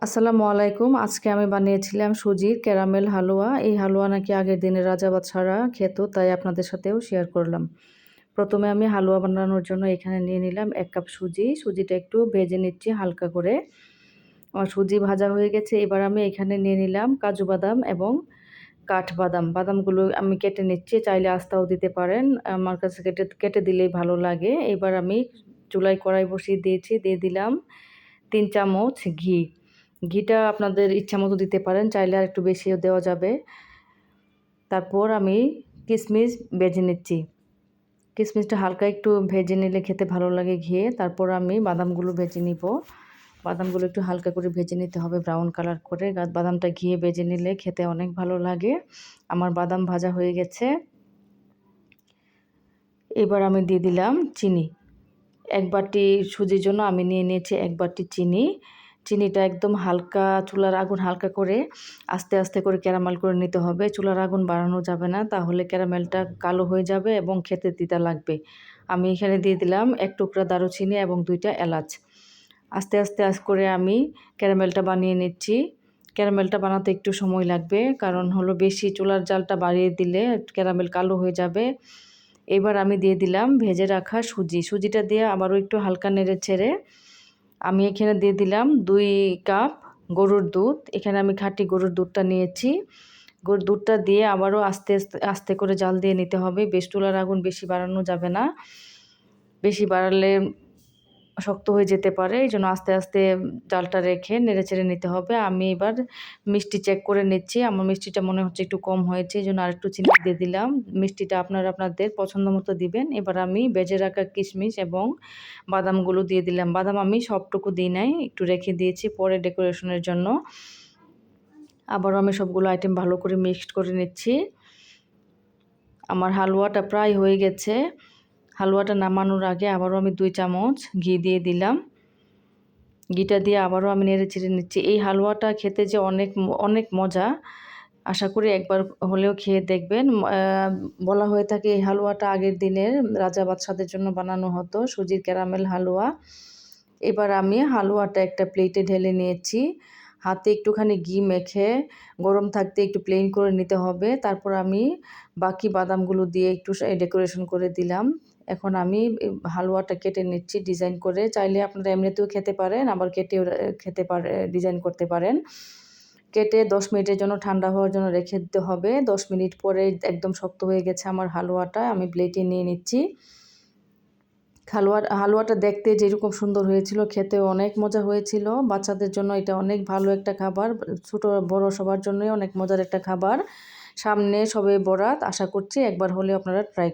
আসসালামু আলাইকুম। আজকে আমি বানিয়েছিলাম সুজির ক্যারামেল হালুয়া। এই হালুয়া নাকি আগের দিনের রাজা বাদশাহরা খেত, তাই আপনাদের সাথেও শেয়ার করলাম। প্রথমে আমি হালুয়া বানানোর জন্য এখানে নিয়ে নিলাম 1 কাপ সুজি। সুজিটা একটু ভেজে নিচ্ছি হালকা করে। আমার সুজি ভাজা হয়ে গেছে। এবার আমি এখানে নিয়ে নিলাম কাজু বাদাম এবং কাঠবাদাম। বাদামগুলো আমি কেটে নিচ্ছি, চাইলে আস্তাও দিতে পারেন। আমার কাছে কেটে দিলেই ভালো লাগে। এবার আমি চুলায় কড়াই বসিয়ে দিয়েছি, দিয়ে দিলাম 3 চামচ ঘি। ঘিটা আপনাদের ইচ্ছামতো দিতে পারেন, চাইলে আর একটু বেশিও দেওয়া যাবে। তারপর আমি কিশমিশ ভেজে নিচ্ছি। কিশমিশটা হালকা একটু ভেজে নিলে খেতে ভালো লাগে ঘিয়ে। তারপর আমি বাদামগুলো ভেজে নিব। বাদামগুলো একটু হালকা করে ভেজে নিতে হবে, ব্রাউন কালার করে। বাদামটা ঘিয়ে ভেজে নিলে খেতে অনেক ভালো লাগে। আমার বাদাম ভাজা হয়ে গেছে। এবার আমি দিয়ে দিলাম চিনি। 1 বাটি সুজির জন্য আমি নিয়ে নিয়েছি 1 বাটি চিনি। চিনিটা একদম হালকা, চুলার আগুন হালকা করে আস্তে আস্তে করে ক্যারামেল করে নিতে হবে। চুলার আগুন বাড়ানো যাবে না, তাহলে ক্যারামেলটা কালো হয়ে যাবে এবং খেতে তিতা লাগবে। আমি এখানে দিয়ে দিলাম 1 টুকরা দারুচিনি এবং 2টা এলাচ। আস্তে আস্তে করে আমি ক্যারামেলটা বানিয়ে নিচ্ছি। ক্যারামেলটা বানাতে একটু সময় লাগবে, কারণ হলো বেশি চুলার জালটা বাড়িয়ে দিলে ক্যারামেল কালো হয়ে যাবে। এবার আমি দিয়ে দিলাম ভেজে রাখা সুজি। সুজিটা দিয়ে আবারও একটু হালকা নেড়ে ছেড়ে আমি এখানে দিয়ে দিলাম 2 কাপ গরুর দুধ। এখানে আমি খাঁটি গরুর দুধটা নিয়েছি। গরুর দুধটা দিয়ে আবারও আস্তে আস্তে আস্তে করে জাল দিয়ে নিতে হবে। চুলার আগুন বেশি বাড়ানো যাবে না, বেশি বাড়ালে শক্ত হয়ে যেতে পারে। এই জন্য আস্তে আস্তে জালটা রেখে নেড়েচেড়ে নিতে হবে। আমি এবার মিষ্টি চেক করে নিচ্ছি। আমার মিষ্টিটা মনে হচ্ছে একটু কম হয়েছে, এই জন্য আরেকটু চিনি দিয়ে দিলাম। মিষ্টিটা আপনারা আপনাদের পছন্দ মতো দিবেন। এবার আমি ভেজে রাখা কিশমিশ এবং বাদামগুলো দিয়ে দিলাম। বাদাম আমি সবটুকু দিই নাই, একটু রেখে দিয়েছি পরে ডেকোরেশনের জন্য। আবারও আমি সবগুলো আইটেম ভালো করে মিক্সড করে নিচ্ছি। আমার হালুয়াটা প্রায় হয়ে গেছে। হালুয়াটা নামানোর আগে আবারও আমি 2 চামচ ঘি দিয়ে দিলাম। ঘিটা দিয়ে আবারও আমি নেড়েচেড়ে নিচ্ছি। এই হালুয়াটা খেতে যে অনেক অনেক মজা। আশা করি একবার হলেও খেয়ে দেখবেন। বলা হয়ে থাকে এই হালুয়াটা আগের দিনের রাজা বাদশাদের জন্য বানানো হতো, সুজির ক্যারামেল হালুয়া। এবার আমি হালুয়াটা একটা প্লেটে ঢেলে নিয়েছি। হাতে একটুখানি ঘি মেখে গরম থাকতে একটু প্লেন করে নিতে হবে। তারপর আমি বাকি বাদামগুলো দিয়ে একটু ডেকোরেশন করে দিলাম। এখন আমি হালুয়াটা কেটে নিচ্ছি ডিজাইন করে। চাইলে আপনারা এমনিতেও খেতে পারেন, আবার কেটেও ডিজাইন করতে পারেন। কেটে 10 মিনিটের জন্য ঠান্ডা হওয়ার জন্য রেখে দিতে হবে। 10 মিনিট পরে একদম শক্ত হয়ে গেছে আমার হালুয়াটা। আমি প্লেটে নিয়ে নিচ্ছি। হালুয়াটা দেখতে যেরকম সুন্দর হয়েছিল, খেতেও অনেক মজা হয়েছিল। বাচ্চাদের জন্য এটা অনেক ভালো একটা খাবার। ছোট বড় সবার জন্যই অনেক মজার একটা খাবার। সামনে শবে বরাত, আশা করছি একবার হলেও আপনারা ট্রাই